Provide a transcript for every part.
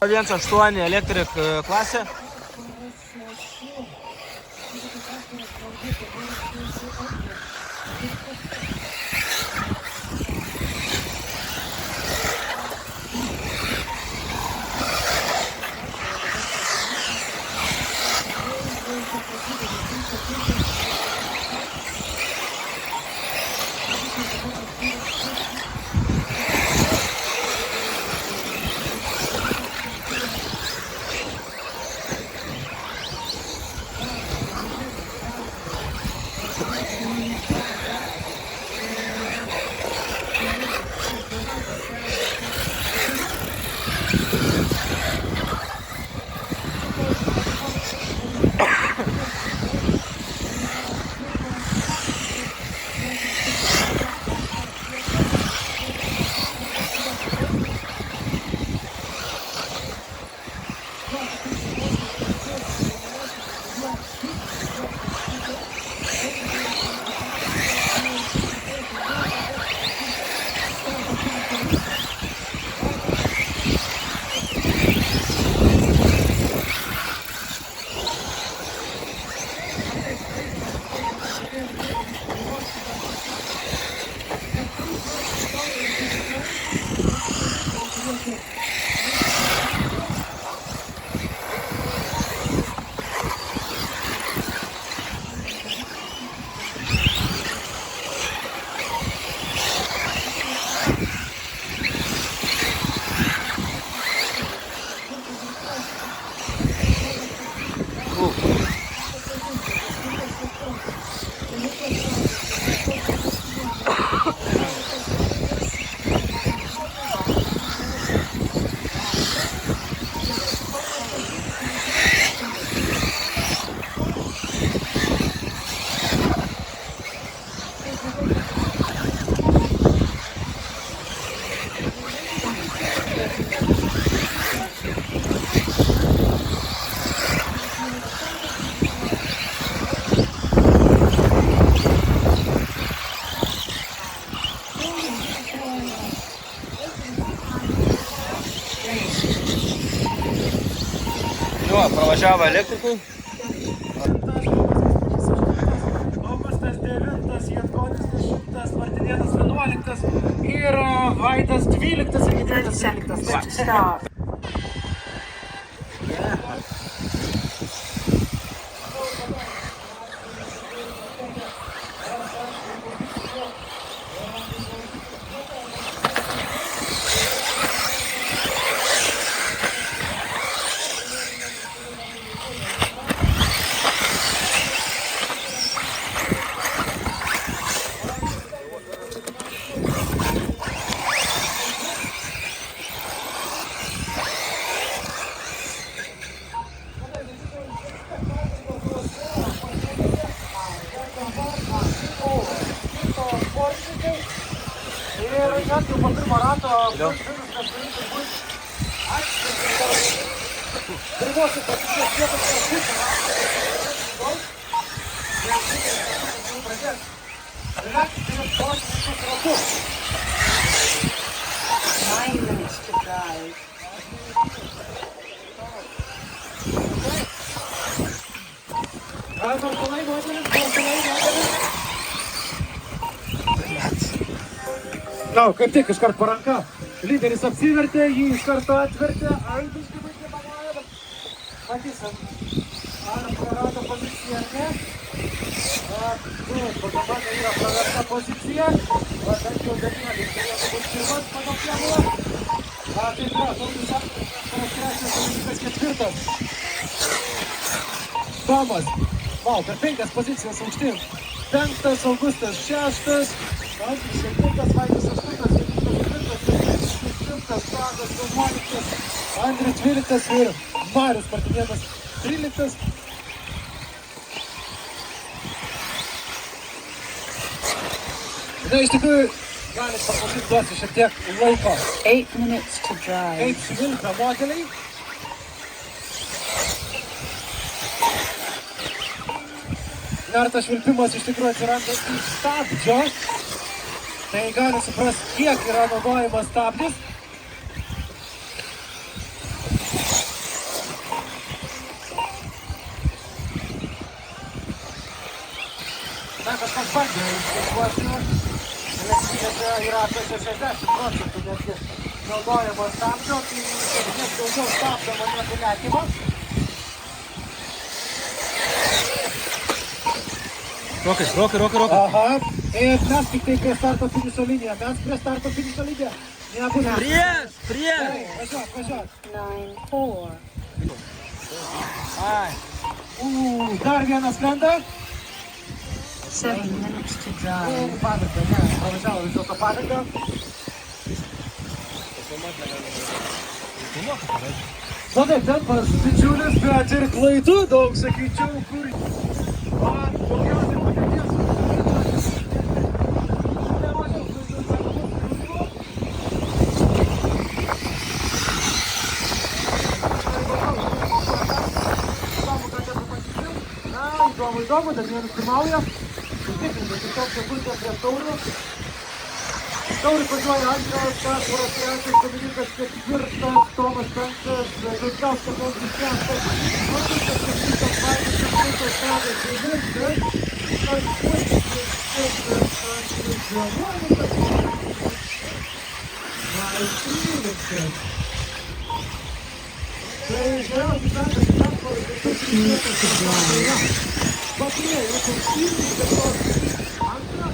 Viens 8 elektrik klasė. Pravažiavo elektrikui. Augustas 9, Jatkonis 10, Martinėnas 11 ir Vaidas 12 ir Gidrėtis 13. net jau po pirmo rato pirmosios pasiekės vietos kaip tik iškart po ranka. Lyderis apsivertė, jį iš karto atvertė. Aibiškai baigė pavoja, bet matysim. Ar prarado poziciją, ar ne? Dabar yra prarasta pozicija. Bent jau Danielius turėtų būti pirmas pagal planą. Taip yra, Saulius trečias, Saulius ketvirtas. Tomas. Per 5 pozicijas aukštyn. 5 Augustas 6. Andrius 7, Vaidas 8, Tadas 11, Andrius 12 ir Marius Martinėnas 13. Na, iš tikrųjų, galit paklausyti, duosiu šiek tiek laiko. 8 minutes to drive. 8 modeliai. Vertas švilpimas iš tikrųjų atsiranda iš stabdžio. Tai gali suprasti, kiek yra naudojamas stabdis. Na, kažkas bandė išskaičiuoti. Elektrinėse yra apie 60% netgi naudojamo stabdžio, tai kiek daugiau stabdoma negu letymo. Rokai. Aha, ir mes tik tai prie starto finišo liniją. Mes prie starto finišo liniją. Nebūna. Prieš! Gerai, važiuok. 9-4. Ai. Dar vienas krenta. 7 minutes to drive. Padangą, ne, pravažiavo vis dėlto padangą. Na taip, tempas didžiulis, bet ir klaidų daug, sakyčiau, kur... Daugiausiai patirties. Nemažiau klaidų sako įdomu, Danielius pirmauja. Užtikrinti tiesiog sekundę prie taurių. Taurių važiuoja antras, Kasparas trečias, Dominikas ketvirtas, Tomas penktas, Žutkauskas antras šeštas, Matukas septintas, Vaidas septintas, Tadas devintas, Tai geriausiai sekasi Kasparas Batrėja, rungtynės, bet tos antrą.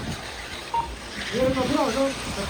Ir atrodo, kad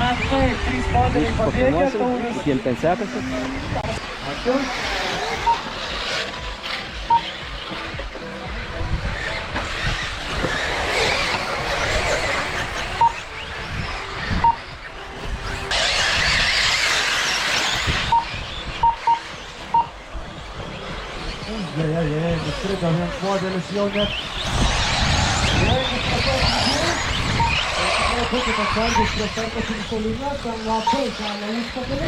arba trys modeliai pabėgė, taurės. Jiem ten sekasi. Ačiū. Įstrigo vienas modelis jau net. Būkite atsargūs prie starto finišo linijos, ten labai kelia užpakalį.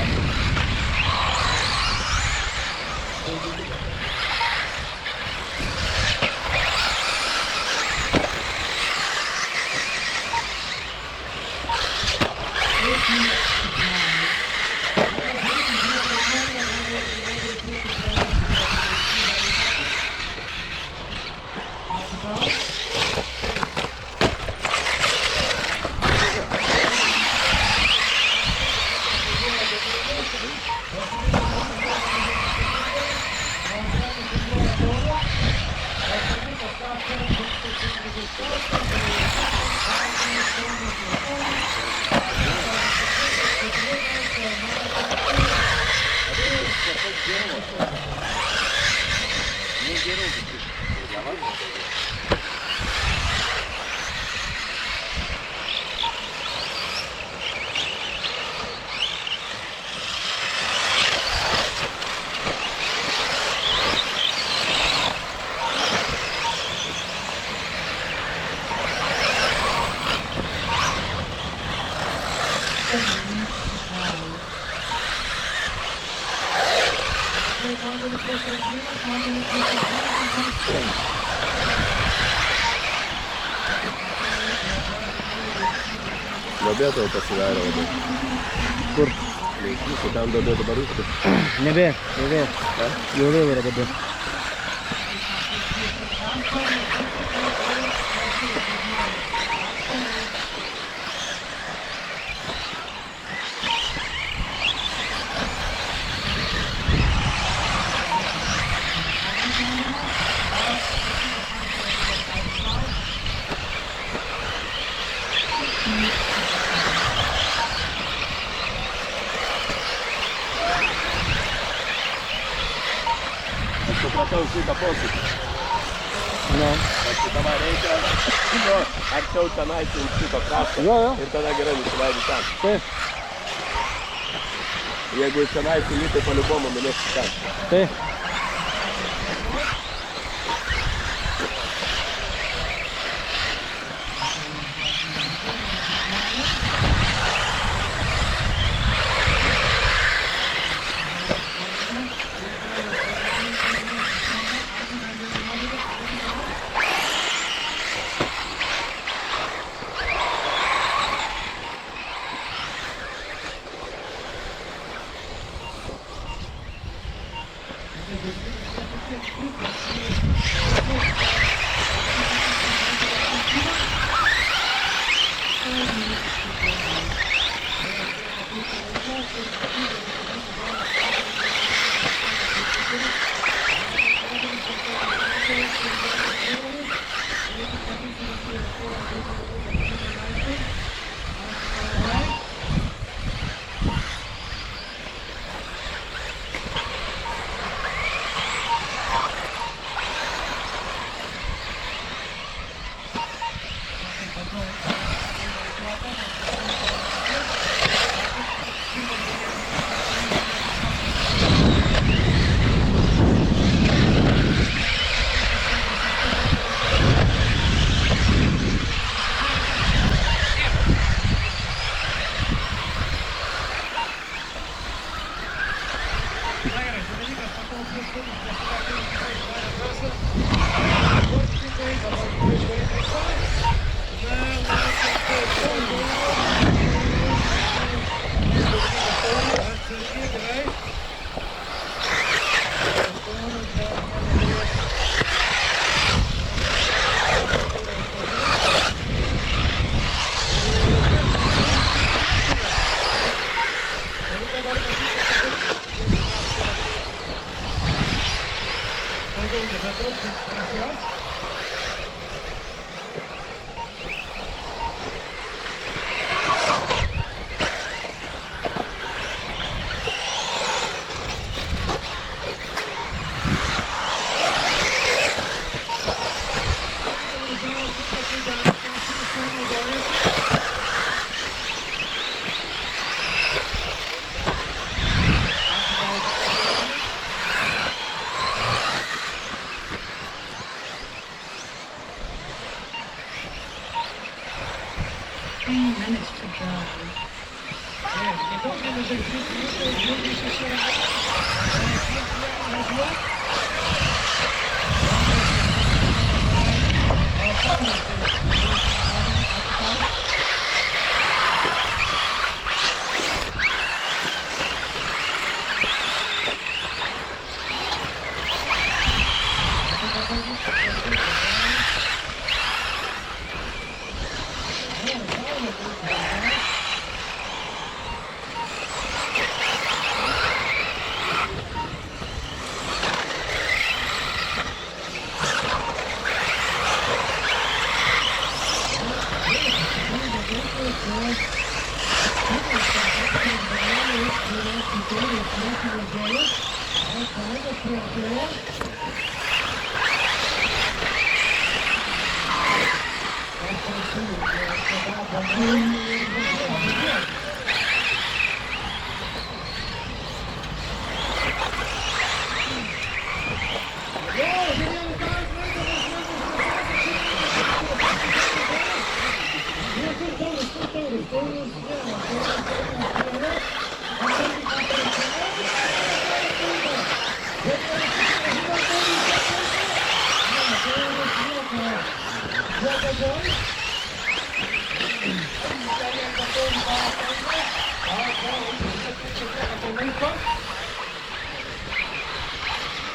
Duobė tau pasidarė labai. Kur? Jūsų ten duobė dabar užti. Nebė. Jau vėl yra duobė. Aš supratau šitą posūkį. Nu. Bet šitame reikia, arčiau tenais ant šito krašto. Jo. Ir tada gerai nusileidi ten. Taip, Jeigu iš tenais įlytai paliubomu nulėksi ten. taip.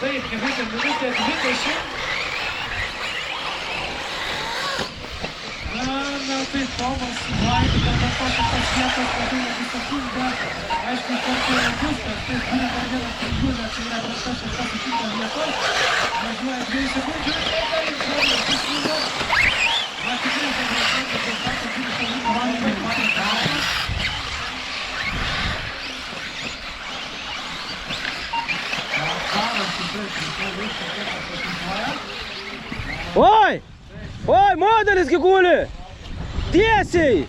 Taip, minutė 20. Na tai Tomas Vaidas, dar tokios vietos labai labai sekundė. Aišku, tokia jau bus, bet tai turi dar vieną tribūną, tai yra prasta 6 vietos. Važiuoja 2 sekundžių. Na tikrai, kad Oi! Oi, modelis giguli! Tiesiai!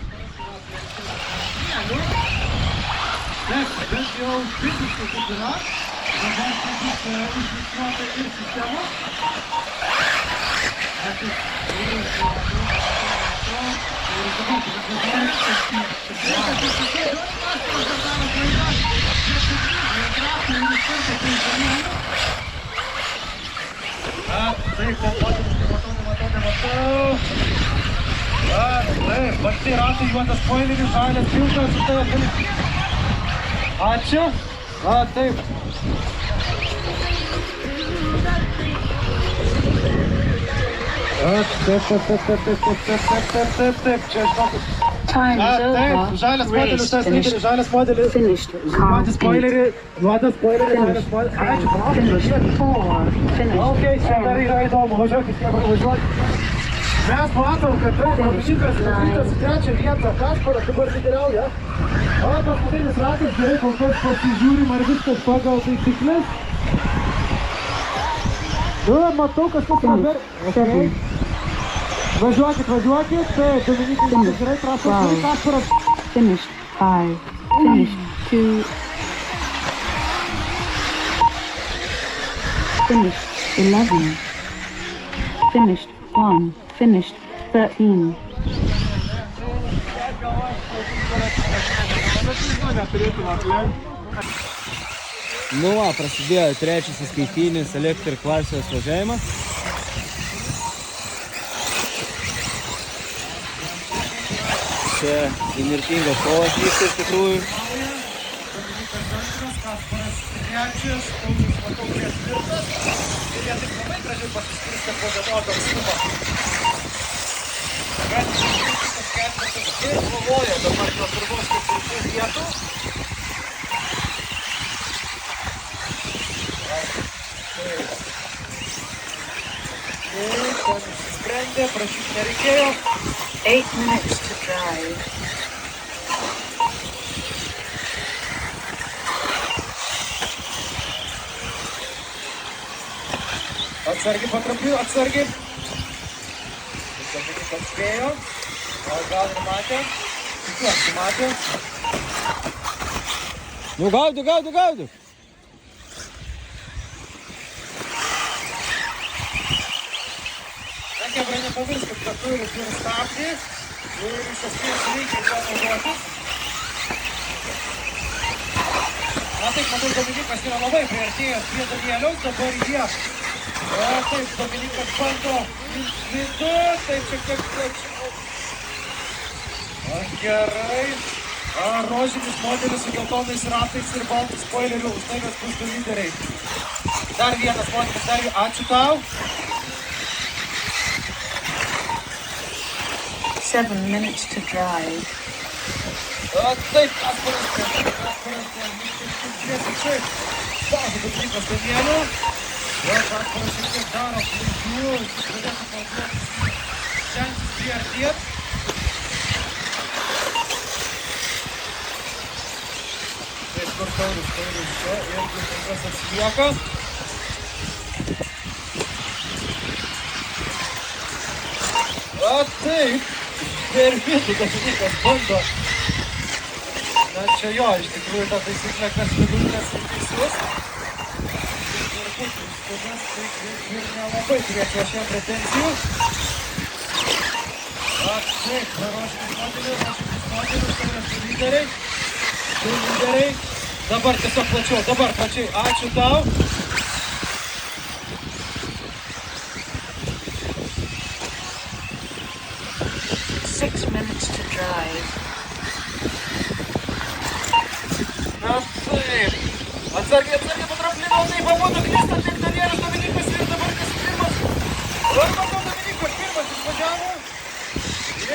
Taip, bet jau fiziškai kaip yra. Dabar tai bus užregistruota ir sistema. Taip, nematau. Taip, va štai ratai juodas spoileris, žalias filtras, tai ačiū. Taip. Taip, čia žinokit. Time is Taip, over. žalias modelis, Race tas lyderis, žalias modelis. finished. Juodas spoileris, žalias spoileris. Ačiū, Finished. 4. Finished. Ok, čia dar yra įdomu, važiuokit, jie važiuoti. Mes matom, kad tai varžytas į trečią vietą, Kasparas dabar lyderiauja. O paskutinis ratas, gerai, kol kas pasižiūrim, ar viskas pagal taisyklės. Matau, kažkas dabar. Okay. Važiuokit, tai Dominikai, gerai, prašau, Kasparas. Finished. 5. Finished. 2. Finished. 11. Finished. 1. Finished. 13. Nu va, prasidėjo trečias įskaitinis Electric klasės važiavimas. Čia įnirtingas kovas vyksta iš tikrųjų. Kasparas trečias, Paulius matau ketvirtas. Ir jie taip labai gražiai pasiskirstė po vienodą atstumą. Bet šitas ketvirtas kovoja dabar nuo pirmos ketvirtų vietų. Ten išsisprendė, prašyti nereikėjo. 8 minutes to drive. Atsargiai patrapiu, atsargiai. Dominikas spėjo. Gal ir matė. Tikiuosi matė. Nu gaudyk! Kebra nepavirskit, kad turi stabdį ir iš esmės reikia juo naudotis. Na taip, matau, Dominikas yra labai priartėjęs prie Danieliaus, dabar jie. Taip, Dominikas bando vidų, taip šiek tiek plačiau. Gerai. Rožinis modelis su geltonais ratais ir baltų spoileriu, už tai mes bus du lyderiai. Dar vienas modelis, ačiū tau. 7 minutes to drive. Taip, Kasparas čia. Spaudžia Dominikas Danielių. Kasparas šiek tiek daro klaidų. Pradėtų kalbėti. Stengtis priartėti. Taip, kur Paulius čia ir Dominikas atsilieka. Taip. Per vidų Dominikas bando. Na čia jo, iš tikrųjų ta taisyklė, kas vidurkas ir teisus. Ir būtų išstudas, tai ir nelabai turėčiau aš jam pretenzijų. Taip, rožinis modelis, tai yra du lyderiai. Dabar tiesiog plačiau, plačiai. Ačiū tau. Atsargiai patraplino, taip abudu klysta, tiek Danielius, Dominikas ir dabar kas pirmas. Matau, Dominikas pirmas išvažiavo.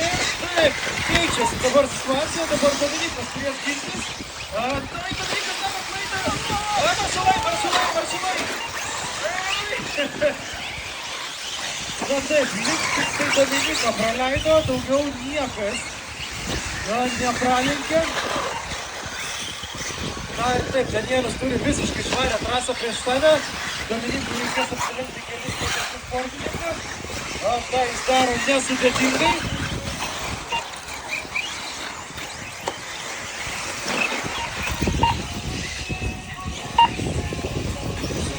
Ir taip, keičiasi dabar situacija, dabar Dominikas turės gintis. Taip, Dominikas daro klaidą. Maršalai. Na taip, lyg tik tai Dominiką praleido, daugiau niekas nepralenkė. Na ir taip, Danielius turi visiškai švarę trasą prieš save. Dominikui reikės apsilenkti kelis tokius sportininkus. tą jis daro nesudėtingai.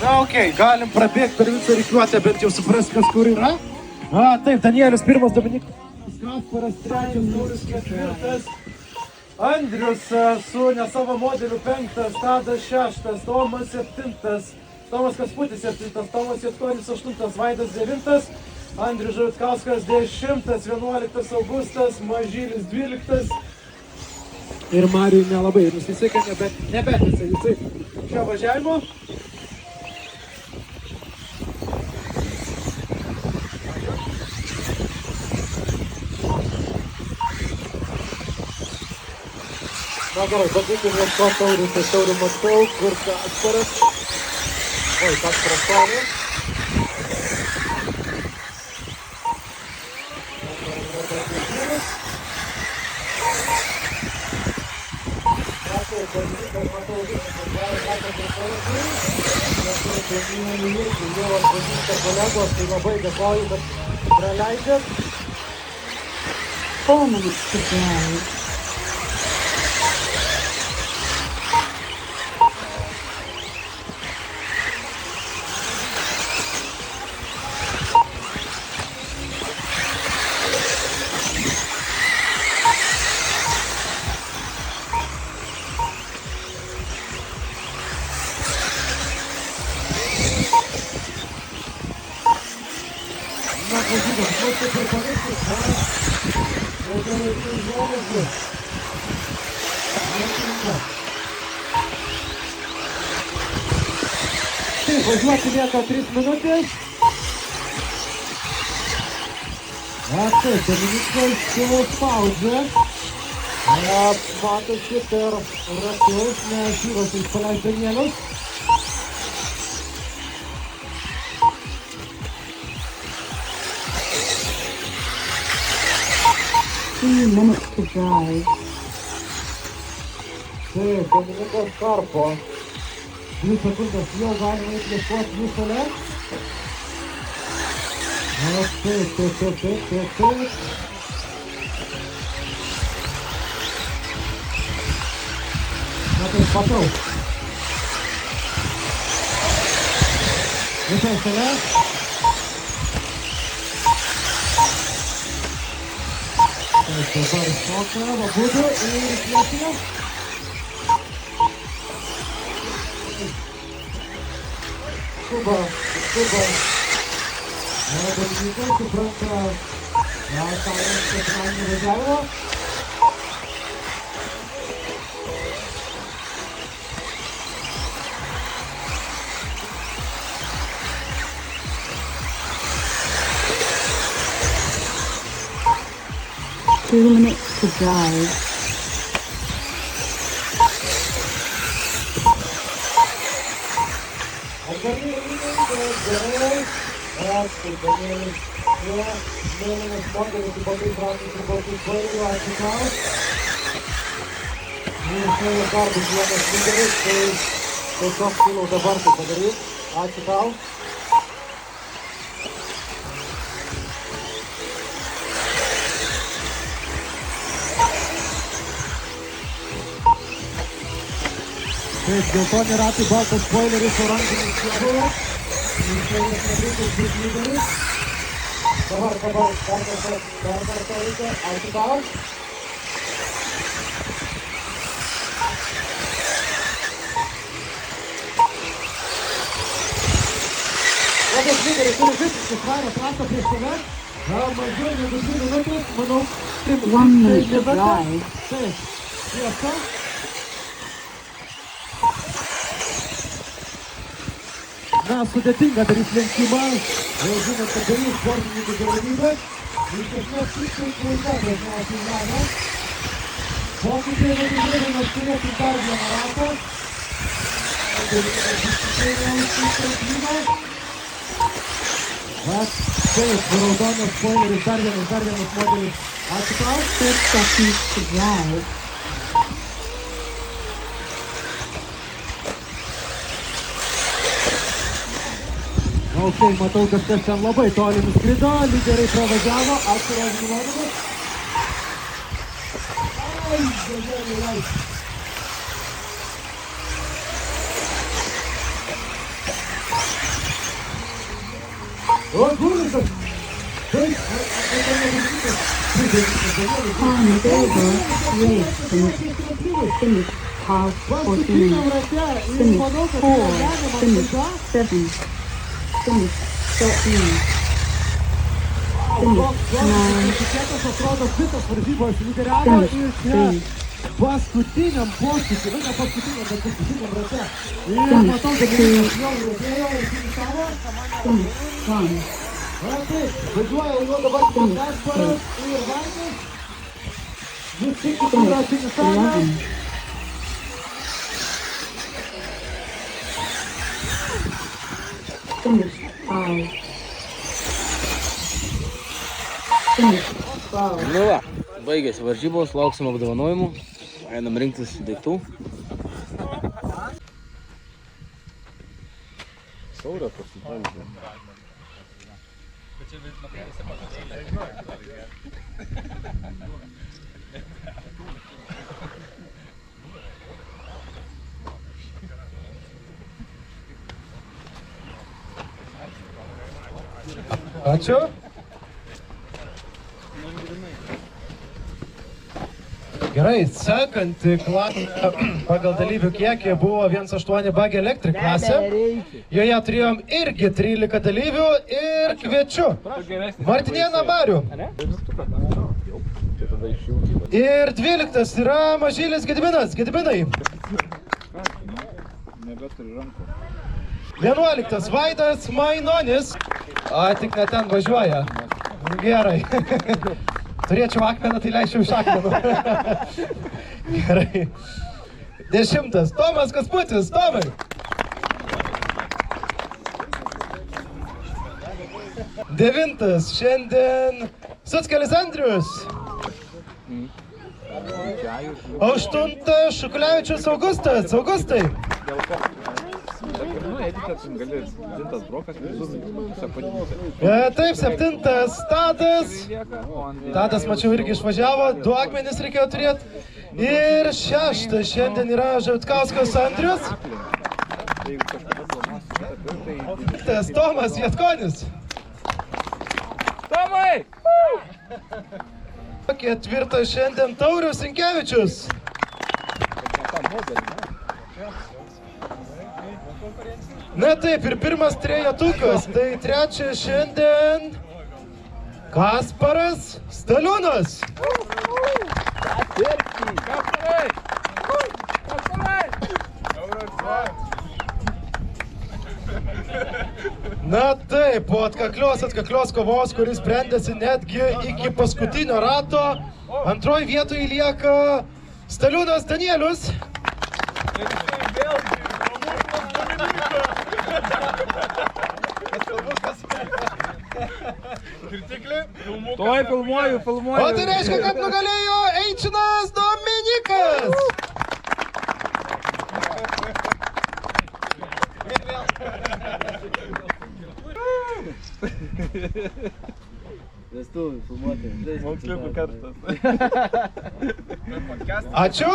Na, okei, galim prabėgti per visą rikiuotę, bent jau supras, kas kur yra. Taip, Danielius pirmas, Dominikas Kasparas trečias, Saulius ketvirtas, Andrius su ne savo modeliu penktas, Tadas šeštas, Tomas septintas, Tomas Kasputis septintas, Tomas Jatkonis aštuntas, Vaidas devintas, Andrius Žavitkauskas 10, 11 Augustas, Mažylis 12. Ir Mariui nelabai nusisekė, nebetėsi jisai šio važiavimo. Na gerai, bandykim ieškoti taurių, tai taurių matau, kur Kasparas. Oi, Kasparas taurių. Kolegos, tai labai dėkoju, kad praleidžiat. 4 minutes to drive. Taip, važiuoti lieka 3 minutės. Taip, Dominikas spaudžia. Matosi per ratus, nes Jūros paleis Danielius. Minutes to drive. Taip, Dominikas karpo. 2 sekundės jau galima įplėšuoti jų šalia. Taip. Na taip, matau. Visai šalia. Taip, dabar iššoka, abudu ir išplėšime. Skuba. Dominikas supranta, tą reiškia finalinį važiavimą. Two minutes to drive. Tiesiog siūlau dabar tai padaryti. Ačiū tau. Taip, geltoni ratai, baltas spoileris, oranžinis kėbulas. Išėjęs nebūtų bus lyderis. Dabar, dar kartą reikia. Ačiū tau. Labas lyderis turi visiškai švarę trasą prieš save. Mažiau negu 2 minutės, manau, 1 minute to drive. Taip, tiesa. Na, sudėtinga daryti lenkimą, jau žinot, kad darys sportininkų galimybę. Iš esmės, tikrai klaida dažniausiai žemė. Pokyčiai vadinėdamas turėtų dar vieną ratą. Bet taip, raudonas spoileris, dar vienas modelis. Ačiū tau. 6 seconds to drive. O štai matau, kažkas ten labai toli nuskrido, lyderiai pravažiavo, atsiras gyvenimas. O, Gulikas! Time is over. Race finish past 14. Finish 4. Finish 7. Finish 13. Finish 9. Tikėtas atrodo šitas varžybos lyderiavo ir čia paskutiniam posūkį, ne paskutiniam, bet paskutiniam rate. Ir matau, kad jis jau rūpėjo ir finišavo. Finish 1. Na taip, važiuoja jau dabar Kasparas ir Vaidas. Jūs tik yra finišavę. 11. Finish 5. Finish 12. Nu va, baigėsi varžybos, lauksim apdovanojimų. Einam rinktis daiktų. Saurą pasiprantu. Ačiū. Gerai, sekanti klasė pagal dalyvių kiekį buvo 1.8 Bug Electric klasė. Joje turėjom irgi 13 dalyvių ir kviečiu Martinėną Marių. Ir 12 yra Mažylis Gediminas. Gediminai. 11 Vaidas Mainonis. A, tik ne ten važiuoja. Gerai. Turėčiau akmeną, tai leisčiau iš akmenų. Gerai. 10 Tomas Kasputis. Tomai. 9 šiandien Suckelis Andrius. 8 Šukulevičius Augustas. Augustai. Taip, 7 Tadas. Tadas, mačiau, irgi išvažiavo. 2 akmenis reikėjo turėti. Ir 6 šiandien yra Žautkauskas Andrius. Tomas Vietkonis. Tomai! 4 šiandien Taurius Sinkevičius. Na taip, ir pirmas trejetukas, tai 3 šiandien Kasparas Staliūnas. Na taip, po atkaklios kovos, kuris sprendėsi netgi iki paskutinio rato, antroji vietoje lieka Staliūnas Danielius. Tuoj filmuoju. O tai reiškia, kad nugalėjo Eičinas Dominikas. Vestuvių filmuoti. Moksliukų kartas. Ačiū.